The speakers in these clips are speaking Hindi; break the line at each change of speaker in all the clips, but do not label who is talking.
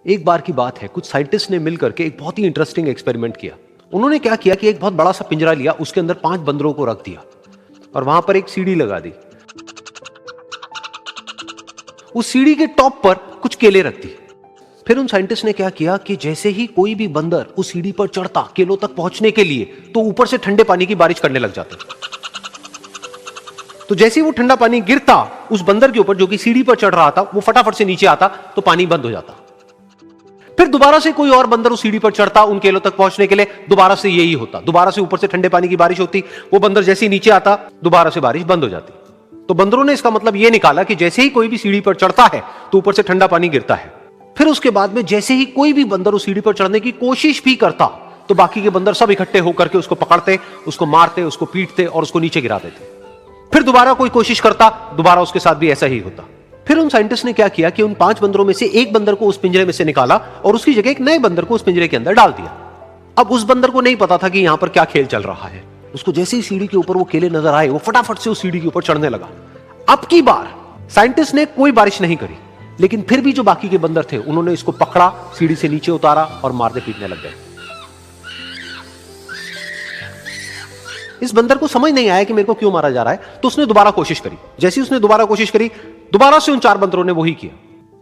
एक बार की बात है, कुछ साइंटिस्ट ने मिलकर के एक बहुत ही इंटरेस्टिंग एक्सपेरिमेंट किया। उन्होंने क्या किया कि एक बहुत बड़ा सा पिंजरा लिया, उसके अंदर 5 बंदरों को रख दिया और वहां पर एक सीढ़ी लगा दी। उस सीढ़ी के टॉप पर कुछ केले रख दिए। फिर उन साइंटिस्ट ने क्या किया कि जैसे ही कोई भी बंदर उस सीढ़ी पर चढ़ता केलों तक पहुंचने के लिए, तो ऊपर से ठंडे पानी की बारिश करने लग जाते। तो जैसे ही वो ठंडा पानी गिरता उस बंदर के ऊपर जो कि सीढ़ी पर चढ़ रहा था, वो फटाफट से नीचे आता तो पानी बंद हो जाता। फिर दोबारा से कोई और बंदर उस सीढ़ी पर चढ़ता उन केलों तक पहुंचने के लिए, दोबारा से यही होता। दोबारा से ऊपर से ठंडे पानी की बारिश होती, वो बंदर जैसे ही नीचे आता दोबारा से बारिश बंद हो जाती। तो बंदरों ने इसका मतलब यह निकाला कि जैसे ही कोई भी सीढ़ी पर चढ़ता है तो ऊपर से ठंडा पानी गिरता है। फिर उसके बाद में जैसे ही कोई भी बंदर उस सीढ़ी पर चढ़ने की कोशिश भी करता तो बाकी के बंदर सब इकट्ठे होकर के उसको पकड़ते, उसको मारते, उसको पीटते और उसको नीचे गिरा देते। फिर दोबारा कोई कोशिश करता, दोबारा उसके साथ भी ऐसा ही होता। फिर उन साइंटिस्ट ने क्या किया कि उन 5 बंदरों में से एक बंदर को उस पिंजरे में से निकाला और उसकी जगह एक नए बंदर को उस पिंजरे के अंदर डाल दिया। अब उस बंदर को नहीं पता था कि यहां पर क्या खेल चल रहा है। उसको जैसे ही सीढ़ी के ऊपर वो केले नजर आए, वो फटाफट से उस सीढ़ी के ऊपर चढ़ने लगा। अब की बार साइंटिस्ट ने कोई बारिश नहीं करी, लेकिन फिर भी जो बाकी के बंदर थे उन्होंने इसको पकड़ा, सीढ़ी से नीचे उतारा और मारने पीटने लग गए। इस बंदर को समझ नहीं आया कि मेरे को क्यों मारा जा रहा है, तो उसने दोबारा कोशिश करी। जैसे ही उसने दोबारा कोशिश करी, दोबारा से उन 4 बंदरों ने वही किया।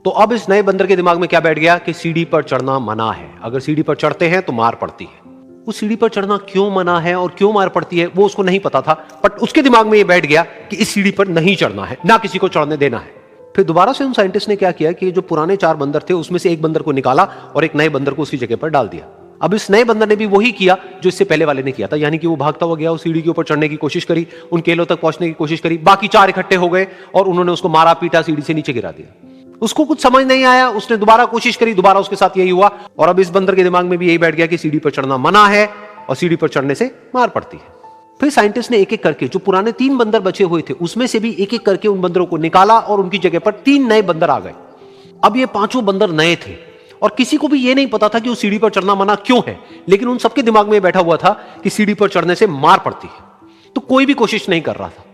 तो अब इस नए बंदर के दिमाग में क्या बैठ गया कि सीढ़ी पर चढ़ना मना है, अगर सीढ़ी पर चढ़ते हैं तो मार पड़ती है। उस सीढ़ी पर चढ़ना क्यों मना है और क्यों मार पड़ती है वो उसको नहीं पता था, बट उसके दिमाग में यह बैठ गया कि इस सीढ़ी पर नहीं चढ़ना है, ना किसी को चढ़ने देना है। फिर दोबारा से उन साइंटिस्ट ने क्या किया कि जो पुराने 4 बंदर थे उसमें से एक बंदर को निकाला और एक नए बंदर को उसकी जगह पर डाल दिया। अब इस नए बंदर ने भी वही किया जो इससे पहले वाले ने किया था, यानी कि वो भागता हुआ गया, उस सीढ़ी के ऊपर चढ़ने की कोशिश करी, उन केलों तक पहुंचने की कोशिश करी। बाकी 4 इकट्ठे हो गए और उन्होंने उसको मारा पीटा, सीढ़ी से नीचे गिरा दिया। उसको कुछ समझ नहीं आया, उसने दोबारा कोशिश करी, दोबारा उसके साथ यही हुआ। और अब इस बंदर के दिमाग में भी यही बैठ गया कि सीढ़ी पर चढ़ना मना है और सीढ़ी पर चढ़ने से मार पड़ती है। फिर साइंटिस्ट ने एक एक करके जो पुराने 3 बंदर बचे हुए थे उसमें से भी एक एक करके उन बंदरों को निकाला और उनकी जगह पर 3 नए बंदर आ गए। अब ये 5 बंदर नए थे और किसी को भी ये नहीं पता था कि उस सीढ़ी पर चढ़ना मना क्यों है, लेकिन उन सबके दिमाग में बैठा हुआ था कि सीढ़ी पर चढ़ने से मार पड़ती है। तो कोई भी कोशिश नहीं कर रहा था,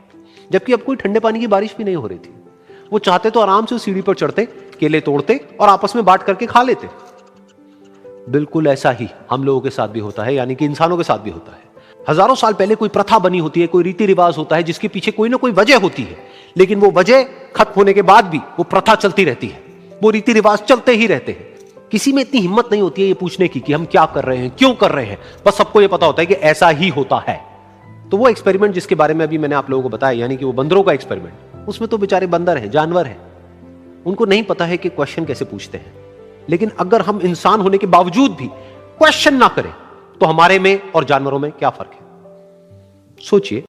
जबकि अब कोई ठंडे पानी की बारिश भी नहीं हो रही थी। वो चाहते तो आराम से उस सीढ़ी पर चढ़ते, केले तोड़ते और आपस में बांट करके खा लेते। बिल्कुल ऐसा ही हम लोगों के साथ भी होता है, यानी कि इंसानों के साथ भी होता है। हजारों साल पहले कोई प्रथा बनी होती है, कोई रीति रिवाज होता है जिसके पीछे कोई ना कोई वजह होती है, लेकिन वो वजह खत्म होने के बाद भी वो प्रथा चलती रहती है, वो रीति रिवाज चलते ही रहते हैं। किसी में इतनी हिम्मत नहीं होती है ये पूछने की कि हम क्या कर रहे हैं, क्यों कर रहे हैं, बस सबको ये पता होता है कि ऐसा ही होता है। तो वो एक्सपेरिमेंट जिसके बारे में अभी मैंने आप लोगों को बताया, यानी कि वो बंदरों का एक्सपेरिमेंट, उसमें तो बेचारे बंदर हैं, जानवर हैं, उनको नहीं पता है कि क्वेश्चन कैसे पूछते हैं। लेकिन अगर हम इंसान होने के बावजूद भी क्वेश्चन ना करें तो हमारे में और जानवरों में क्या फर्क है, सोचिए।